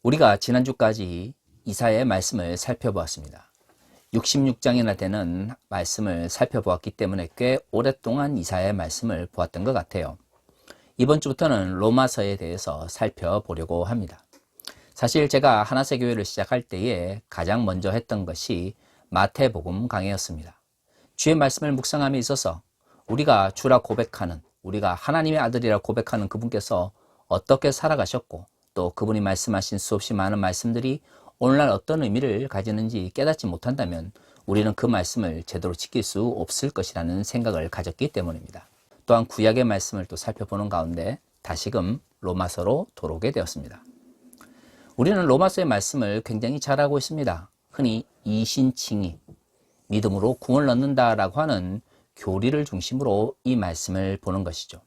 우리가 지난주까지 이사야의 말씀을 살펴보았습니다. 66장이나 되는 말씀을 살펴보았기 때문에 꽤 오랫동안 이사야의 말씀을 보았던 것 같아요. 이번 주부터는 로마서에 대해서 살펴보려고 합니다. 사실 제가 하나세 교회를 시작할 때에 가장 먼저 했던 것이 마태복음 강해였습니다. 주의 말씀을 묵상함에 있어서 우리가 주라 고백하는, 우리가 하나님의 아들이라 고백하는 그분께서 어떻게 살아가셨고 또 그분이 말씀하신 수없이 많은 말씀들이 오늘날 어떤 의미를 가지는지 깨닫지 못한다면 우리는 그 말씀을 제대로 지킬 수 없을 것이라는 생각을 가졌기 때문입니다. 또한 구약의 말씀을 또 살펴보는 가운데 다시금 로마서로 돌아오게 되었습니다. 우리는 로마서의 말씀을 굉장히 잘 알고 있습니다. 흔히 이신칭의, 믿음으로 궁을 넣는다라고 하는 교리를 중심으로 이 말씀을 보는 것이죠.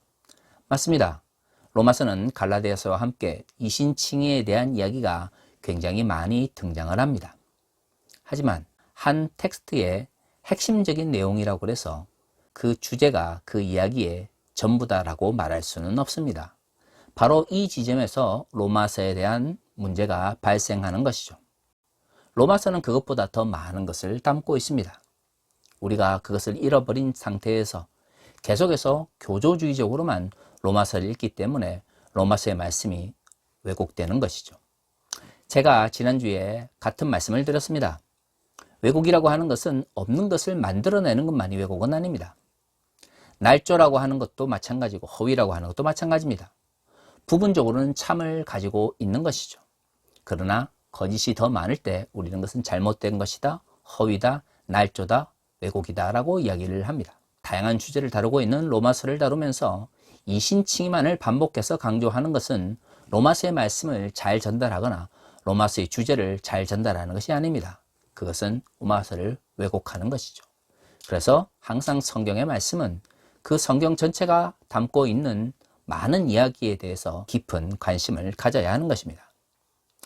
맞습니다. 로마서는 갈라디아서와 함께 이신칭의에 대한 이야기가 굉장히 많이 등장을 합니다. 하지만 한 텍스트의 핵심적인 내용이라고 해서 그 주제가 그 이야기의 전부다라고 말할 수는 없습니다. 바로 이 지점에서 로마서에 대한 문제가 발생하는 것이죠. 로마서는 그것보다 더 많은 것을 담고 있습니다. 우리가 그것을 잃어버린 상태에서 계속해서 교조주의적으로만 로마서를 읽기 때문에 로마서의 말씀이 왜곡되는 것이죠. 제가 지난주에 같은 말씀을 드렸습니다. 왜곡이라고 하는 것은 없는 것을 만들어내는 것만이 왜곡은 아닙니다. 날조라고 하는 것도 마찬가지고 허위라고 하는 것도 마찬가지입니다. 부분적으로는 참을 가지고 있는 것이죠. 그러나 거짓이 더 많을 때 우리는 그것은 잘못된 것이다, 허위다, 날조다, 왜곡이다 라고 이야기를 합니다. 다양한 주제를 다루고 있는 로마서를 다루면서 이신칭의만을 반복해서 강조하는 것은 로마서의 말씀을 잘 전달하거나 로마서의 주제를 잘 전달하는 것이 아닙니다. 그것은 로마서를 왜곡하는 것이죠. 그래서 항상 성경의 말씀은 그 성경 전체가 담고 있는 많은 이야기에 대해서 깊은 관심을 가져야 하는 것입니다.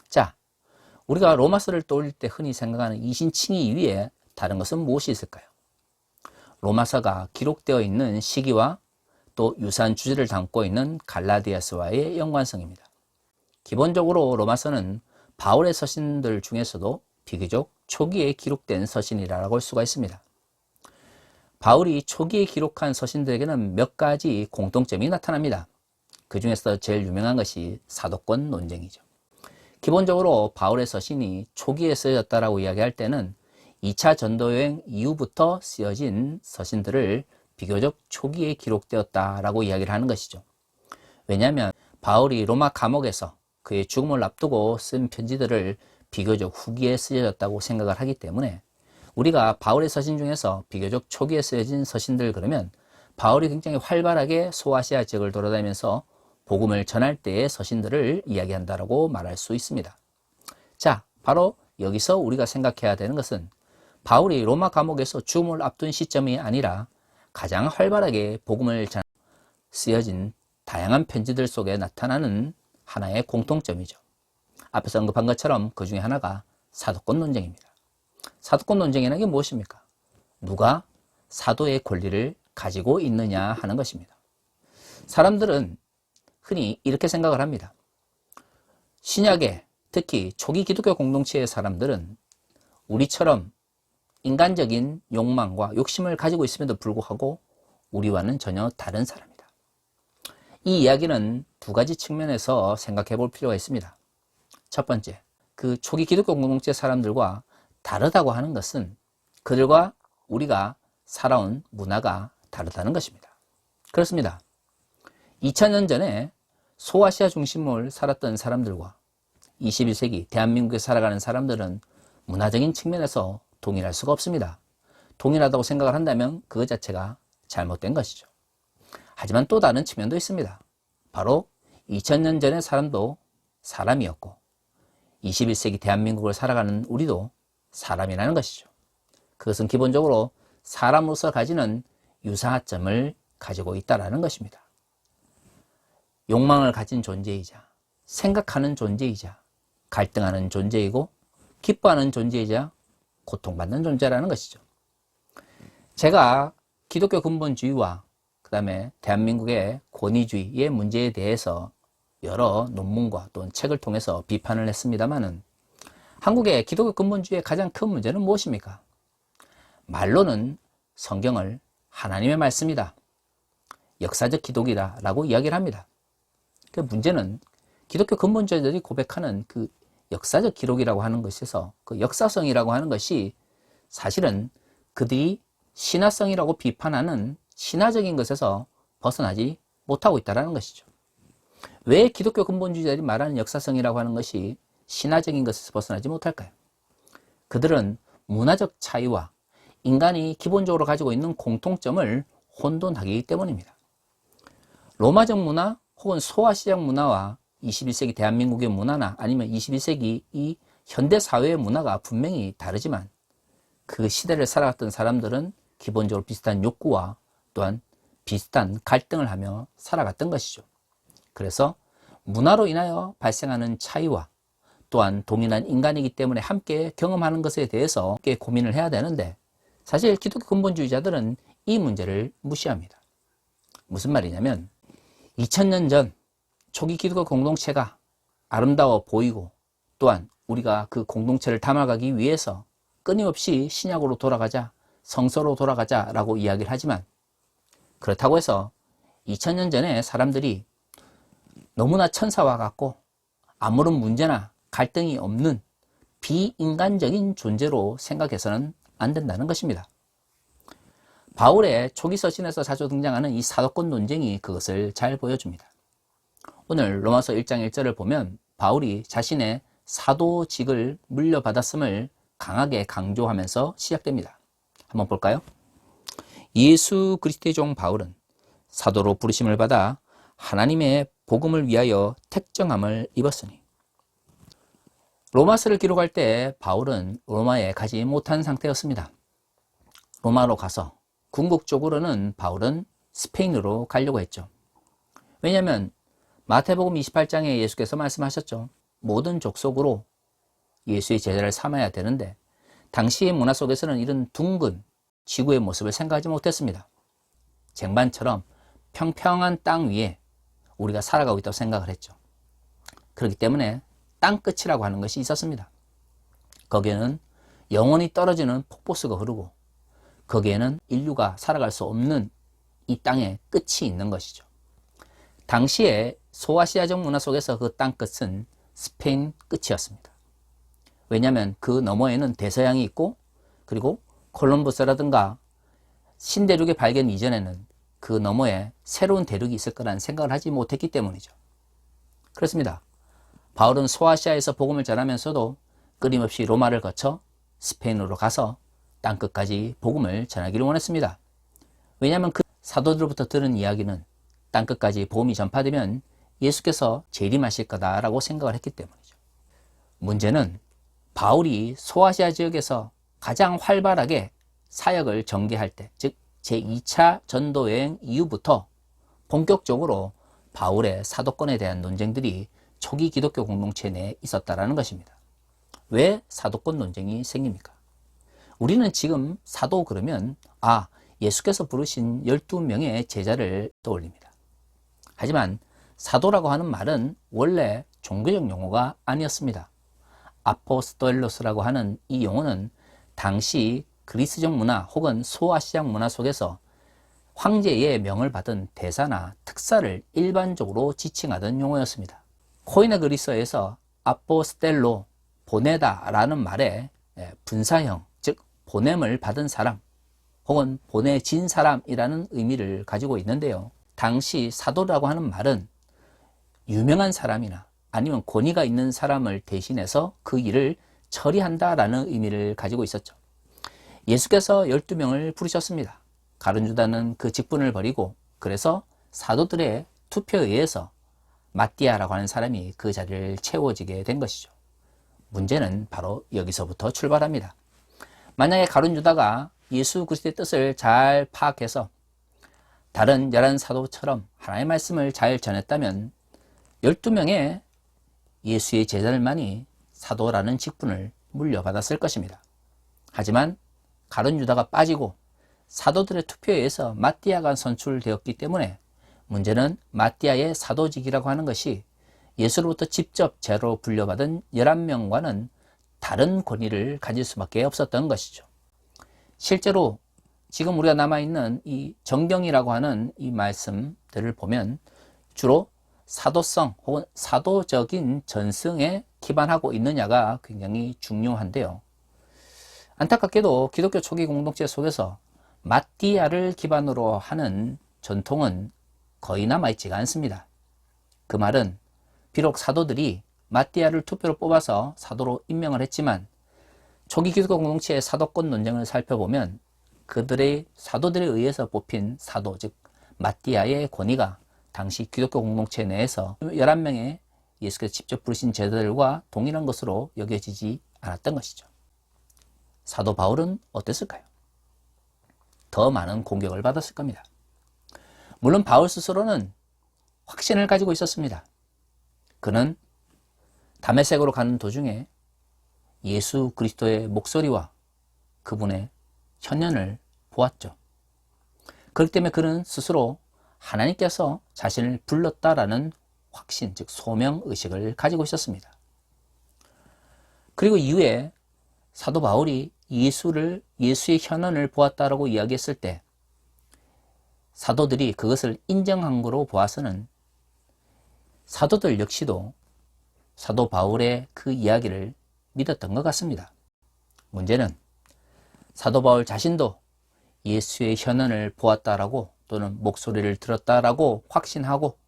자, 우리가 로마서를 떠올릴 때 흔히 생각하는 이신칭의 위에 다른 것은 무엇이 있을까요? 로마서가 기록되어 있는 시기와 또 유사한 주제를 담고 있는 갈라디아서와의 연관성입니다. 기본적으로 로마서는 바울의 서신들 중에서도 비교적 초기에 기록된 서신이라고 할 수가 있습니다. 바울이 초기에 기록한 서신들에게는 몇 가지 공통점이 나타납니다. 그 중에서 제일 유명한 것이 사도권 논쟁이죠. 기본적으로 바울의 서신이 초기에 쓰여졌다라고 이야기할 때는 2차 전도여행 이후부터 쓰여진 서신들을 비교적 초기에 기록되었다라고 이야기를 하는 것이죠. 왜냐하면 바울이 로마 감옥에서 그의 죽음을 앞두고 쓴 편지들을 비교적 후기에 쓰여졌다고 생각을 하기 때문에 우리가 바울의 서신 중에서 비교적 초기에 쓰여진 서신들 그러면 바울이 굉장히 활발하게 소아시아 지역을 돌아다니면서 복음을 전할 때의 서신들을 이야기한다라고 말할 수 있습니다. 자, 바로 여기서 우리가 생각해야 되는 것은 바울이 로마 감옥에서 죽음을 앞둔 시점이 아니라 가장 활발하게 복음을 전할 때 쓰여진 다양한 편지들 속에 나타나는 하나의 공통점이죠. 앞에서 언급한 것처럼 그 중에 하나가 사도권 논쟁입니다. 사도권 논쟁이라는 게 무엇입니까? 누가 사도의 권리를 가지고 있느냐 하는 것입니다. 사람들은 흔히 이렇게 생각을 합니다. 신약의 특히 초기 기독교 공동체의 사람들은 우리처럼 인간적인 욕망과 욕심을 가지고 있음에도 불구하고 우리와는 전혀 다른 사람이다. 이 이야기는 두 가지 측면에서 생각해 볼 필요가 있습니다. 첫 번째, 그 초기 기독교 공동체 사람들과 다르다고 하는 것은 그들과 우리가 살아온 문화가 다르다는 것입니다. 그렇습니다. 2000년 전에 소아시아 중심을 살았던 사람들과 21세기 대한민국에 살아가는 사람들은 문화적인 측면에서 동일할 수가 없습니다. 동일하다고 생각을 한다면 그것 자체가 잘못된 것이죠. 하지만 또 다른 측면도 있습니다. 바로 2000년 전의 사람도 사람이었고 21세기 대한민국을 살아가는 우리도 사람이라는 것이죠. 그것은 기본적으로 사람으로서 가지는 유사점을 가지고 있다는 것입니다. 욕망을 가진 존재이자 생각하는 존재이자 갈등하는 존재이고 기뻐하는 존재이자 고통받는 존재라는 것이죠. 제가 기독교 근본주의와 그 다음에 대한민국의 권위주의의 문제에 대해서 여러 논문과 또는 책을 통해서 비판을 했습니다마는 한국의 기독교 근본주의의 가장 큰 문제는 무엇입니까? 말로는 성경을 하나님의 말씀이다, 역사적 기독이다 라고 이야기를 합니다. 그 문제는 기독교 근본주의들이 고백하는 그 역사적 기록이라고 하는 것에서 그 역사성이라고 하는 것이 사실은 그들이 신화성이라고 비판하는 신화적인 것에서 벗어나지 못하고 있다는 것이죠. 왜 기독교 근본주의자들이 말하는 역사성이라고 하는 것이 신화적인 것에서 벗어나지 못할까요? 그들은 문화적 차이와 인간이 기본적으로 가지고 있는 공통점을 혼돈하기 때문입니다. 로마적 문화 혹은 소아시아적 문화와 21세기 대한민국의 문화나 아니면 21세기 이 현대사회의 문화가 분명히 다르지만 그 시대를 살아갔던 사람들은 기본적으로 비슷한 욕구와 또한 비슷한 갈등을 하며 살아갔던 것이죠. 그래서 문화로 인하여 발생하는 차이와 또한 동일한 인간이기 때문에 함께 경험하는 것에 대해서 함께 고민을 해야 되는데 사실 기독교 근본주의자들은 이 문제를 무시합니다. 무슨 말이냐면 2000년 전 초기 기독교 공동체가 아름다워 보이고 또한 우리가 그 공동체를 담아가기 위해서 끊임없이 신약으로 돌아가자, 성서로 돌아가자 라고 이야기를 하지만 그렇다고 해서 2000년 전에 사람들이 너무나 천사와 같고 아무런 문제나 갈등이 없는 비인간적인 존재로 생각해서는 안 된다는 것입니다. 바울의 초기 서신에서 자주 등장하는 이 사도권 논쟁이 그것을 잘 보여줍니다. 오늘 로마서 1장 1절을 보면 바울이 자신의 사도직을 물려받았음을 강하게 강조하면서 시작됩니다. 한번 볼까요? 예수 그리스도의 종 바울은 사도로 부르심을 받아 하나님의 복음을 위하여 택정함을 입었으니. 로마서를 기록할 때 바울은 로마에 가지 못한 상태였습니다. 로마로 가서 궁극적으로는 바울은 스페인으로 가려고 했죠. 왜냐하면 마태복음 28장에 예수께서 말씀하셨죠. 모든 족속으로 예수의 제자를 삼아야 되는데 당시의 문화 속에서는 이런 둥근 지구의 모습을 생각하지 못했습니다. 쟁반처럼 평평한 땅 위에 우리가 살아가고 있다고 생각을 했죠. 그렇기 때문에 땅끝이라고 하는 것이 있었습니다. 거기에는 영원히 떨어지는 폭포수가 흐르고 거기에는 인류가 살아갈 수 없는 이 땅의 끝이 있는 것이죠. 당시에 소아시아적 문화 속에서 그 땅끝은 스페인 끝이었습니다. 왜냐하면 그 너머에는 대서양이 있고 그리고 콜럼버스라든가 신대륙의 발견 이전에는 그 너머에 새로운 대륙이 있을 거라는 생각을 하지 못했기 때문이죠. 그렇습니다. 바울은 소아시아에서 복음을 전하면서도 끊임없이 로마를 거쳐 스페인으로 가서 땅끝까지 복음을 전하기를 원했습니다. 왜냐하면 그 사도들로부터 들은 이야기는 땅끝까지 복음이 전파되면 예수께서 재림하실 거다라고 생각을 했기 때문이죠. 문제는 바울이 소아시아 지역에서 가장 활발하게 사역을 전개할 때, 즉 제2차 전도 여행 이후부터 본격적으로 바울의 사도권에 대한 논쟁들이 초기 기독교 공동체 내에 있었다는 것입니다. 왜 사도권 논쟁이 생깁니까? 우리는 지금 사도 그러면 예수께서 부르신 12명의 제자를 떠올립니다. 하지만 사도라고 하는 말은 원래 종교적 용어가 아니었습니다. 아포스톨로스라고 하는 이 용어는 당시 그리스적 문화 혹은 소아시아 문화 속에서 황제의 명을 받은 대사나 특사를 일반적으로 지칭하던 용어였습니다. 코이네 그리스어에서 아포스텔로, 보내다 라는 말에 분사형, 즉 보냄을 받은 사람 혹은 보내진 사람이라는 의미를 가지고 있는데요. 당시 사도라고 하는 말은 유명한 사람이나 아니면 권위가 있는 사람을 대신해서 그 일을 처리한다라는 의미를 가지고 있었죠. 예수께서 12명을 부르셨습니다. 가룟 유다는 그 직분을 버리고 그래서 사도들의 투표에 의해서 마띠아라고 하는 사람이 그 자리를 채워지게 된 것이죠. 문제는 바로 여기서부터 출발합니다. 만약에 가룟 유다가 예수 그리스도의 뜻을 잘 파악해서 다른 11사도처럼 하나님의 말씀을 잘 전했다면 12명의 예수의 제자들만이 사도라는 직분을 물려받았을 것입니다. 하지만 가룟 유다가 빠지고 사도들의 투표에 의해서 마띠아가 선출되었기 때문에 문제는 마띠아의 사도직이라고 하는 것이 예수로부터 직접 제로 분려받은 11명과는 다른 권위를 가질 수밖에 없었던 것이죠. 실제로 지금 우리가 남아있는 이 정경이라고 하는 이 말씀들을 보면 주로 사도성 혹은 사도적인 전승에 기반하고 있느냐가 굉장히 중요한데요. 안타깝게도 기독교 초기 공동체 속에서 마띠아를 기반으로 하는 전통은 거의 남아있지가 않습니다. 그 말은 비록 사도들이 마띠아를 투표로 뽑아서 사도로 임명을 했지만 초기 기독교 공동체의 사도권 논쟁을 살펴보면 그들의 사도들에 의해서 뽑힌 사도, 즉 마띠아의 권위가 당시 기독교 공동체 내에서 11명의 예수께서 직접 부르신 제자들과 동일한 것으로 여겨지지 않았던 것이죠. 사도 바울은 어땠을까요? 더 많은 공격을 받았을 겁니다. 물론 바울 스스로는 확신을 가지고 있었습니다. 그는 다메섹으로 가는 도중에 예수 그리스도의 목소리와 그분의 현현을 보았죠. 그렇기 때문에 그는 스스로 하나님께서 자신을 불렀다라는 확신, 즉 소명의식을 가지고 있었습니다. 그리고 이후에 사도 바울이 예수의 현현을 보았다라고 이야기했을 때 사도들이 그것을 인정한 거로 보아서는 사도들 역시도 사도 바울의 그 이야기를 믿었던 것 같습니다. 문제는 사도 바울 자신도 예수의 현현을 보았다라고 또는 목소리를 들었다라고 확신하고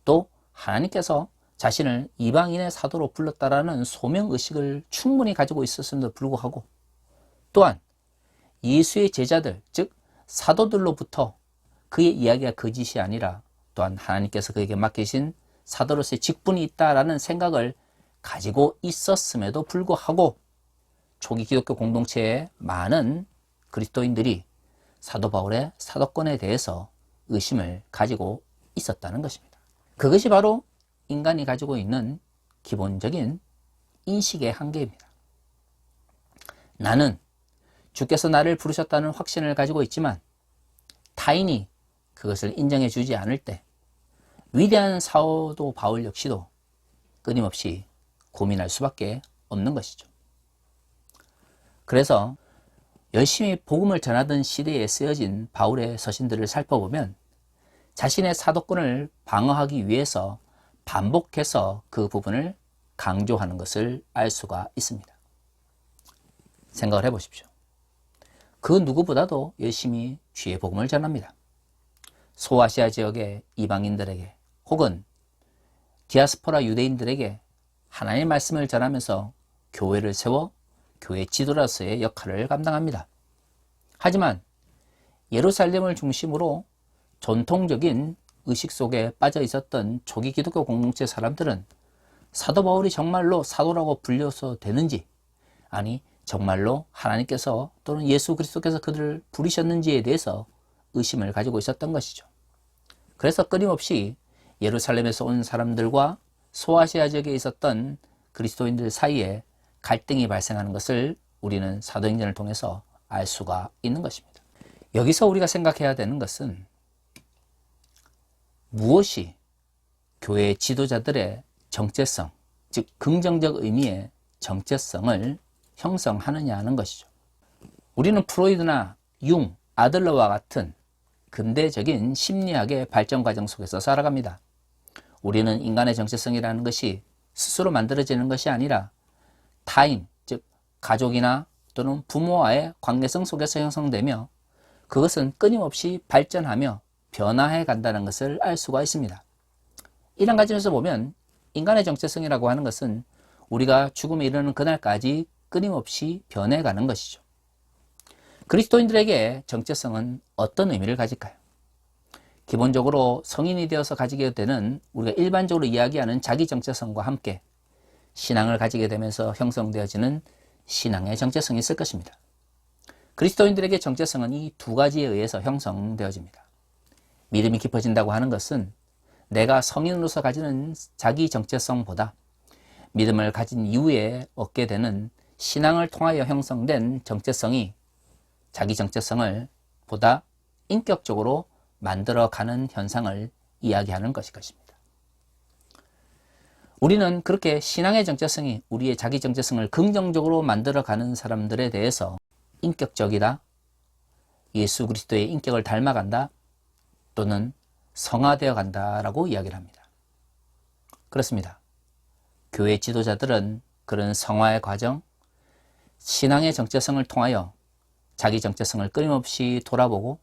또 하나님께서 자신을 이방인의 사도로 불렀다라는 소명의식을 충분히 가지고 있었음에도 불구하고 또한 예수의 제자들, 즉 사도들로부터 그의 이야기가 거짓이 아니라 또한 하나님께서 그에게 맡기신 사도로서의 직분이 있다라는 생각을 가지고 있었음에도 불구하고 초기 기독교 공동체의 많은 그리스도인들이 사도 바울의 사도권에 대해서 의심을 가지고 있었다는 것입니다. 그것이 바로 인간이 가지고 있는 기본적인 인식의 한계입니다. 나는 주께서 나를 부르셨다는 확신을 가지고 있지만 타인이 그것을 인정해 주지 않을 때 위대한 사도 바울 역시도 끊임없이 고민할 수밖에 없는 것이죠. 그래서 열심히 복음을 전하던 시대에 쓰여진 바울의 서신들을 살펴보면 자신의 사도권을 방어하기 위해서 반복해서 그 부분을 강조하는 것을 알 수가 있습니다. 생각을 해보십시오. 그 누구보다도 열심히 주의 복음을 전합니다. 소아시아 지역의 이방인들에게 혹은 디아스포라 유대인들에게 하나님의 말씀을 전하면서 교회를 세워 교회 지도자로서의 역할을 감당합니다. 하지만 예루살렘을 중심으로 전통적인 의식 속에 빠져 있었던 초기 기독교 공동체 사람들은 사도 바울이 정말로 사도라고 불려서 되는지, 아니 정말로 하나님께서 또는 예수 그리스도께서 그들을 부르셨는지에 대해서 의심을 가지고 있었던 것이죠. 그래서 끊임없이 예루살렘에서 온 사람들과 소아시아 지역에 있었던 그리스도인들 사이에 갈등이 발생하는 것을 우리는 사도행전을 통해서 알 수가 있는 것입니다. 여기서 우리가 생각해야 되는 것은 무엇이 교회 지도자들의 정체성, 즉 긍정적 의미의 정체성을 형성하느냐 하는 것이죠. 우리는 프로이드나 융, 아들러와 같은 근대적인 심리학의 발전 과정 속에서 살아갑니다. 우리는 인간의 정체성이라는 것이 스스로 만들어지는 것이 아니라 타인, 즉 가족이나 또는 부모와의 관계성 속에서 형성되며 그것은 끊임없이 발전하며 변화해 간다는 것을 알 수가 있습니다. 이런 과정에서 보면 인간의 정체성이라고 하는 것은 우리가 죽음에 이르는 그날까지 끊임없이 변해가는 것이죠. 그리스도인들에게 정체성은 어떤 의미를 가질까요? 기본적으로 성인이 되어서 가지게 되는 우리가 일반적으로 이야기하는 자기 정체성과 함께 신앙을 가지게 되면서 형성되어지는 신앙의 정체성이 있을 것입니다. 그리스도인들에게 정체성은 이 두 가지에 의해서 형성되어집니다. 믿음이 깊어진다고 하는 것은 내가 성인으로서 가지는 자기 정체성보다 믿음을 가진 이후에 얻게 되는 신앙을 통하여 형성된 정체성이 자기 정체성을 보다 인격적으로 만들어가는 현상을 이야기하는 것일 것입니다. 우리는 그렇게 신앙의 정체성이 우리의 자기 정체성을 긍정적으로 만들어가는 사람들에 대해서 인격적이다, 예수 그리스도의 인격을 닮아간다, 또는 성화되어 간다라고 이야기를 합니다. 그렇습니다. 교회 지도자들은 그런 성화의 과정, 신앙의 정체성을 통하여 자기 정체성을 끊임없이 돌아보고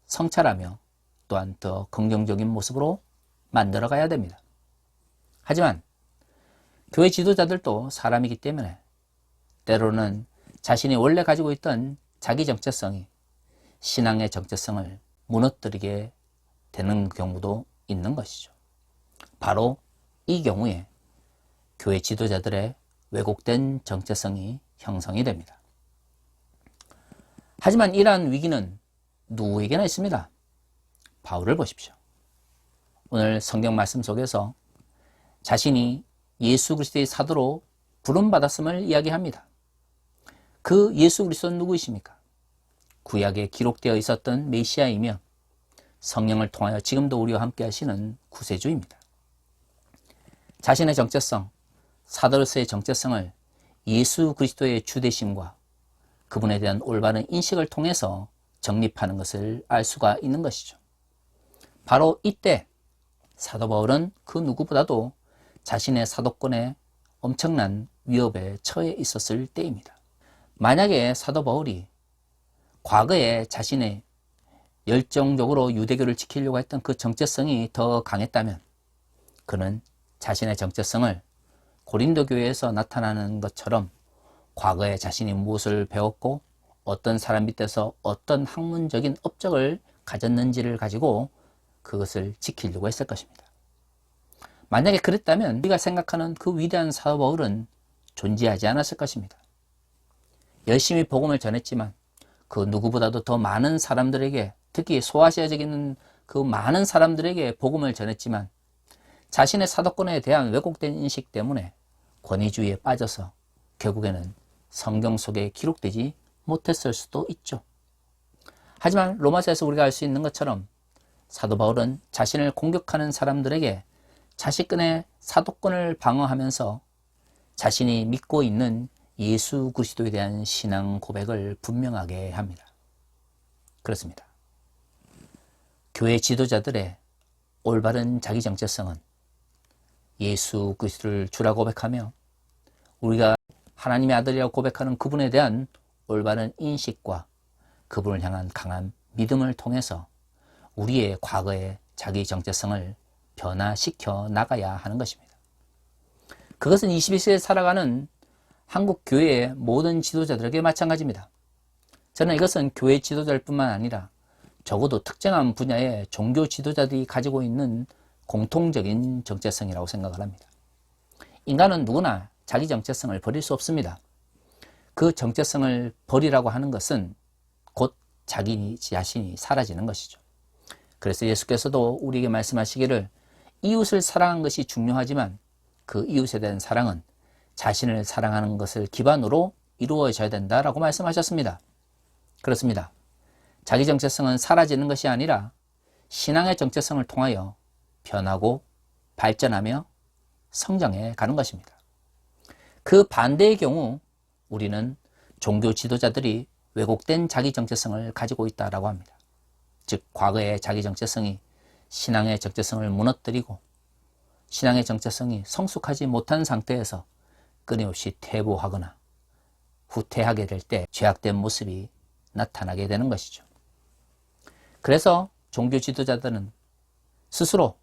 성찰하며 또한 더 긍정적인 모습으로 만들어가야 됩니다. 하지만 교회 지도자들도 사람이기 때문에 때로는 자신이 원래 가지고 있던 자기 정체성이 신앙의 정체성을 무너뜨리게 되는 경우도 있는 것이죠. 바로 이 경우에 교회 지도자들의 왜곡된 정체성이 형성이 됩니다. 하지만 이러한 위기는 누구에게나 있습니다. 바울을 보십시오. 오늘 성경 말씀 속에서 자신이 예수 그리스도의 사도로 부름받았음을 이야기합니다. 그 예수 그리스도는 누구이십니까? 구약에 기록되어 있었던 메시아이며 성령을 통하여 지금도 우리와 함께 하시는 구세주입니다. 자신의 정체성, 사도로서의 정체성을 예수 그리스도의 주되심과 그분에 대한 올바른 인식을 통해서 정립하는 것을 알 수가 있는 것이죠. 바로 이때 사도 바울은 그 누구보다도 자신의 사도권에 엄청난 위협에 처해 있었을 때입니다. 만약에 사도 바울이 과거에 자신의 열정적으로 유대교를 지키려고 했던 그 정체성이 더 강했다면 그는 자신의 정체성을 고린도 교회에서 나타나는 것처럼 과거에 자신이 무엇을 배웠고 어떤 사람 밑에서 어떤 학문적인 업적을 가졌는지를 가지고 그것을 지키려고 했을 것입니다. 만약에 그랬다면 우리가 생각하는 그 위대한 사도 바울은 존재하지 않았을 것입니다. 열심히 복음을 전했지만 그 누구보다도 더 많은 사람들에게, 특히 소아시아적인 그 많은 사람들에게 복음을 전했지만 자신의 사도권에 대한 왜곡된 인식 때문에 권위주의에 빠져서 결국에는 성경 속에 기록되지 못했을 수도 있죠. 하지만 로마서에서 우리가 알 수 있는 것처럼 사도 바울은 자신을 공격하는 사람들에게 자신의 사도권을 방어하면서 자신이 믿고 있는 예수 그리스도에 대한 신앙 고백을 분명하게 합니다. 그렇습니다. 교회 지도자들의 올바른 자기 정체성은 예수 그리스도를 주라 고백하며 우리가 하나님의 아들이라고 고백하는 그분에 대한 올바른 인식과 그분을 향한 강한 믿음을 통해서 우리의 과거의 자기 정체성을 변화시켜 나가야 하는 것입니다. 그것은 21세기에 살아가는 한국 교회의 모든 지도자들에게 마찬가지입니다. 저는 이것은 교회 지도자일 뿐만 아니라 적어도 특정한 분야의 종교 지도자들이 가지고 있는 공통적인 정체성이라고 생각을 합니다. 인간은 누구나 자기 정체성을 버릴 수 없습니다. 그 정체성을 버리라고 하는 것은 곧 자기 자신이 사라지는 것이죠. 그래서 예수께서도 우리에게 말씀하시기를 이웃을 사랑하는 것이 중요하지만 그 이웃에 대한 사랑은 자신을 사랑하는 것을 기반으로 이루어져야 된다라고 말씀하셨습니다. 그렇습니다. 자기 정체성은 사라지는 것이 아니라 신앙의 정체성을 통하여 변하고 발전하며 성장해 가는 것입니다. 그 반대의 경우 우리는 종교 지도자들이 왜곡된 자기 정체성을 가지고 있다고 합니다. 즉 과거의 자기 정체성이 신앙의 정체성을 무너뜨리고 신앙의 정체성이 성숙하지 못한 상태에서 끊임없이 퇴보하거나 후퇴하게 될 때 죄악된 모습이 나타나게 되는 것이죠. 그래서 종교 지도자들은 스스로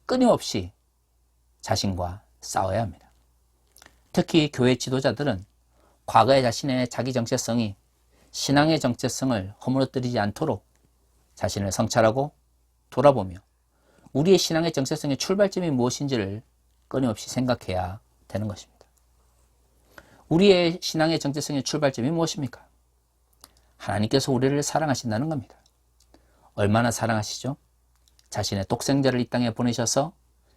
끊임없이 자신과 싸워야 합니다. 특히 교회 지도자들은 과거의 자신의 자기 정체성이 신앙의 정체성을 허물어뜨리지 않도록 자신을 성찰하고 돌아보며 우리의 신앙의 정체성의 출발점이 무엇인지를 끊임없이 생각해야 되는 것입니다. 우리의 신앙의 정체성의 출발점이 무엇입니까? 하나님께서 우리를 사랑하신다는 겁니다. 얼마나 사랑하시죠? 자신의 독생자를 이 땅에 보내셔서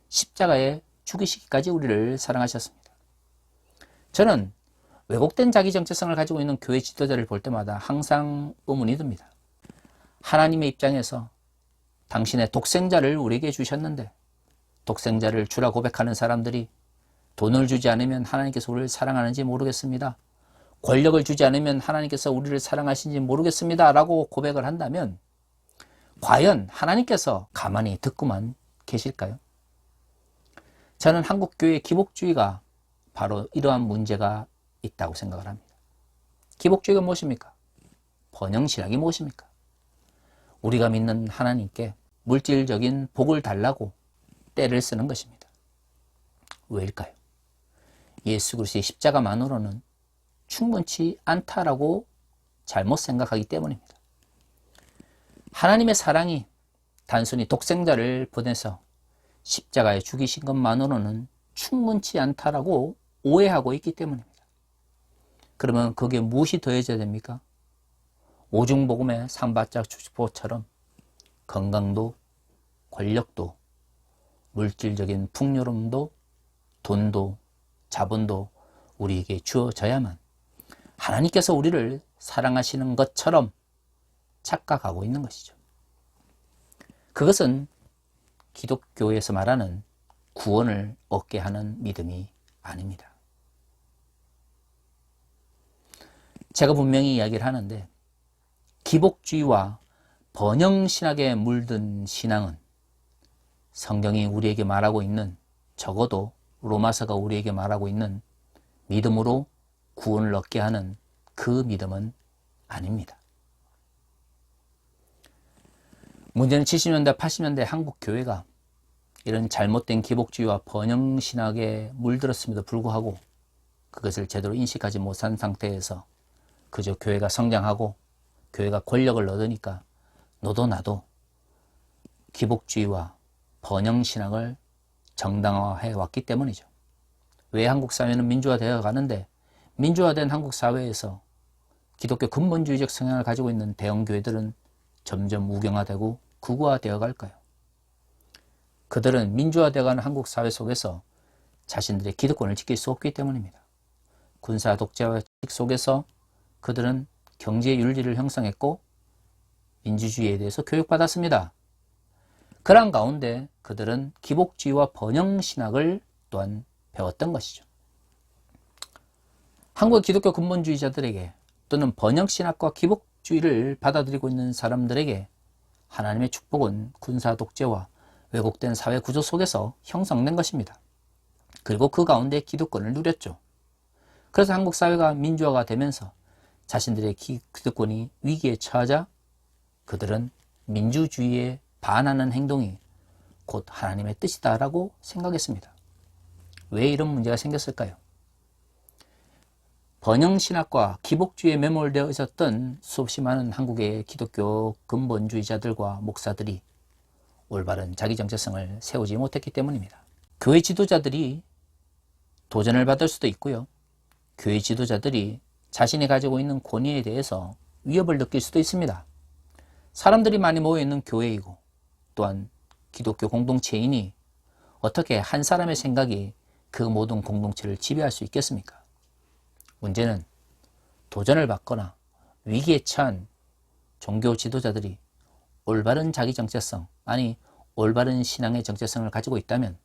십자가에 죽이시기까지 우리를 사랑하셨습니다. 저는 왜곡된 자기 정체성을 가지고 있는 교회 지도자를 볼 때마다 항상 의문이 듭니다. 하나님의 입장에서 당신의 독생자를 우리에게 주셨는데 독생자를 주라 고백하는 사람들이 돈을 주지 않으면 하나님께서 우리를 사랑하는지 모르겠습니다. 권력을 주지 않으면 하나님께서 우리를 사랑하시는지 모르겠습니다. 라고 고백을 한다면 과연 하나님께서 가만히 듣고만 계실까요? 저는 한국교회 기복주의가 바로 이러한 문제가 있다고 생각을 합니다. 기복주의가 무엇입니까? 번영신학이 무엇입니까? 우리가 믿는 하나님께 물질적인 복을 달라고 떼를 쓰는 것입니다. 왜일까요? 예수 그리스도의 십자가만으로는 충분치 않다라고 잘못 생각하기 때문입니다. 하나님의 사랑이 단순히 독생자를 보내서 십자가에 죽이신 것만으로는 충분치 않다라고 오해하고 있기 때문입니다. 그러면 거기에 무엇이 더해져야 됩니까? 오중복음의 삼바짝 축복처럼 건강도, 권력도, 물질적인 풍요로움도, 돈도, 자본도 우리에게 주어져야만 하나님께서 우리를 사랑하시는 것처럼 착각하고 있는 것이죠. 그것은 기독교에서 말하는 구원을 얻게 하는 믿음이 아닙니다. 제가 분명히 이야기를 하는데 기복주의와 번영신학에 물든 신앙은 성경이 우리에게 말하고 있는, 적어도 로마서가 우리에게 말하고 있는 믿음으로 구원을 얻게 하는 그 믿음은 아닙니다. 문제는 70년대, 80년대 한국 교회가 이런 잘못된 기복주의와 번영신학에 물들었음에도 불구하고 그것을 제대로 인식하지 못한 상태에서 그저 교회가 성장하고 교회가 권력을 얻으니까 너도 나도 기복주의와 번영신학을 정당화해 왔기 때문이죠. 왜 한국 사회는 민주화되어 가는데 민주화된 한국 사회에서 기독교 근본주의적 성향을 가지고 있는 대형 교회들은 점점 우경화되고 극우화되어 갈까요? 그들은 민주화되어가는 한국 사회 속에서 자신들의 기득권을 지킬 수 없기 때문입니다. 군사 독재와 속에서 그들은 경제 윤리를 형성했고 민주주의에 대해서 교육받았습니다. 그런 가운데 그들은 기복주의와 번영신학을 또한 배웠던 것이죠. 한국 기독교 근본주의자들에게 또는 번영신학과 기복주의를 받아들이고 있는 사람들에게 하나님의 축복은 군사 독재와 왜곡된 사회 구조 속에서 형성된 것입니다. 그리고 그 가운데 기득권을 누렸죠. 그래서 한국 사회가 민주화가 되면서 자신들의 기득권이 위기에 처하자 그들은 민주주의에 반하는 행동이 곧 하나님의 뜻이다라고 생각했습니다. 왜 이런 문제가 생겼을까요? 번영신학과 기복주의에 매몰되어 있었던 수없이 많은 한국의 기독교 근본주의자들과 목사들이 올바른 자기 정체성을 세우지 못했기 때문입니다. 교회 지도자들이 도전을 받을 수도 있고요. 교회 지도자들이 자신이 가지고 있는 권위에 대해서 위협을 느낄 수도 있습니다. 사람들이 많이 모여있는 교회이고 또한 기독교 공동체이니 어떻게 한 사람의 생각이 그 모든 공동체를 지배할 수 있겠습니까? 문제는 도전을 받거나 위기에 처한 종교 지도자들이 올바른 자기 정체성, 아니 올바른 신앙의 정체성을 가지고 있다면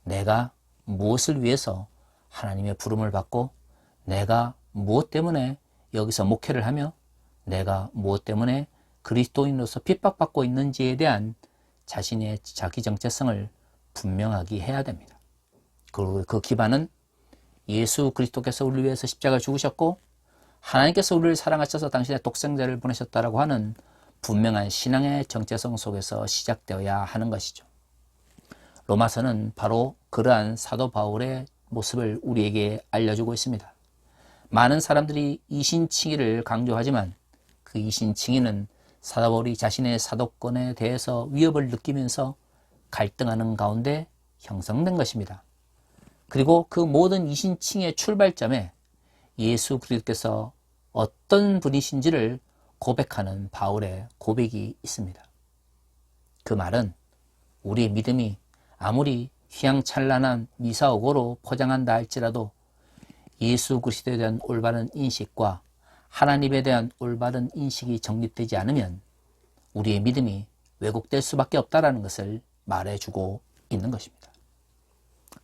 내가 무엇을 위해서 하나님의 부름을 받고 내가 무엇 때문에 여기서 목회를 하며 내가 무엇 때문에 그리스도인으로서 핍박받고 있는지에 대한 자신의 자기 정체성을 분명하게 해야 됩니다. 그리고 그 기반은 예수 그리스도께서 우리를 위해서 십자가를 죽으셨고 하나님께서 우리를 사랑하셔서 당신의 독생자를 보내셨다라고 하는 분명한 신앙의 정체성 속에서 시작되어야 하는 것이죠. 로마서는 바로 그러한 사도 바울의 모습을 우리에게 알려주고 있습니다. 많은 사람들이 이신칭의를 강조하지만 그 이신칭의는 사도 바울이 자신의 사도권에 대해서 위협을 느끼면서 갈등하는 가운데 형성된 것입니다. 그리고 그 모든 이신칭의 출발점에 예수 그리스도께서 어떤 분이신지를 고백하는 바울의 고백이 있습니다. 그 말은 우리의 믿음이 아무리 휘황찬란한 미사오고로 포장한다 할지라도 예수 그리스도에 대한 올바른 인식과 하나님에 대한 올바른 인식이 정립되지 않으면 우리의 믿음이 왜곡될 수밖에 없다는 것을 말해주고 있는 것입니다.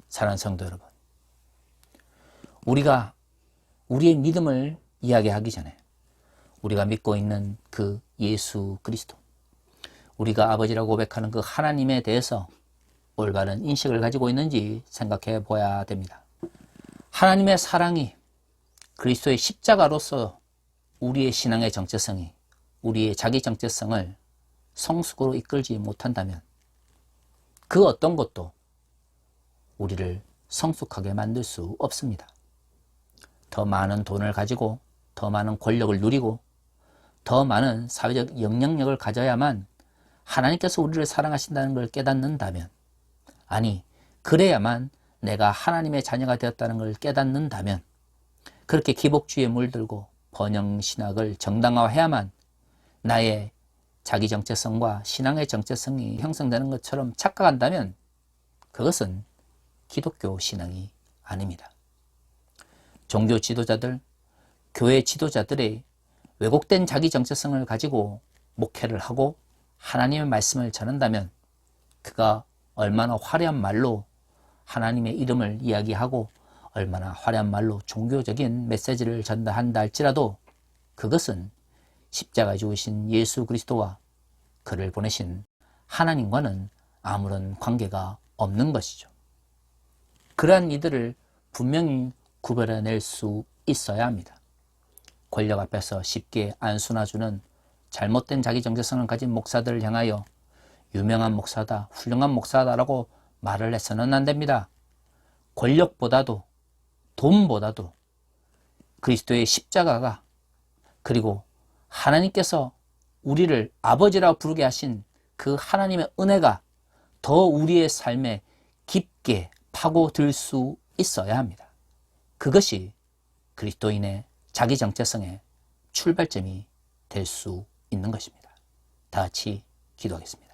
사랑하는 성도 여러분, 우리가 우리의 믿음을 이야기하기 전에 우리가 믿고 있는 그 예수 그리스도, 우리가 아버지라고 고백하는 그 하나님에 대해서 올바른 인식을 가지고 있는지 생각해 보아야 됩니다. 하나님의 사랑이 그리스도의 십자가로서 우리의 신앙의 정체성이, 우리의 자기 정체성을 성숙으로 이끌지 못한다면 그 어떤 것도 우리를 성숙하게 만들 수 없습니다. 더 많은 돈을 가지고 더 많은 권력을 누리고 더 많은 사회적 영향력을 가져야만 하나님께서 우리를 사랑하신다는 걸 깨닫는다면, 아니 그래야만 내가 하나님의 자녀가 되었다는 걸 깨닫는다면, 그렇게 기복주의에 물들고 번영신학을 정당화해야만 나의 자기 정체성과 신앙의 정체성이 형성되는 것처럼 착각한다면 그것은 기독교 신앙이 아닙니다. 종교 지도자들, 교회 지도자들의 왜곡된 자기 정체성을 가지고 목회를 하고 하나님의 말씀을 전한다면 그가 얼마나 화려한 말로 하나님의 이름을 이야기하고 얼마나 화려한 말로 종교적인 메시지를 전달한다 할지라도 그것은 십자가에 죽으신 예수 그리스도와 그를 보내신 하나님과는 아무런 관계가 없는 것이죠. 그러한 이들을 분명히 구별해낼 수 있어야 합니다. 권력 앞에서 쉽게 안수나주는 잘못된 자기 정체성을 가진 목사들을 향하여 유명한 목사다, 훌륭한 목사다라고 말을 해서는 안 됩니다. 권력보다도 돈보다도 그리스도의 십자가가, 그리고 하나님께서 우리를 아버지라고 부르게 하신 그 하나님의 은혜가 더 우리의 삶에 깊게 파고들 수 있어야 합니다. 그것이 그리스도인의 자기 정체성의 출발점이 될 수 있는 것입니다. 다 같이 기도하겠습니다.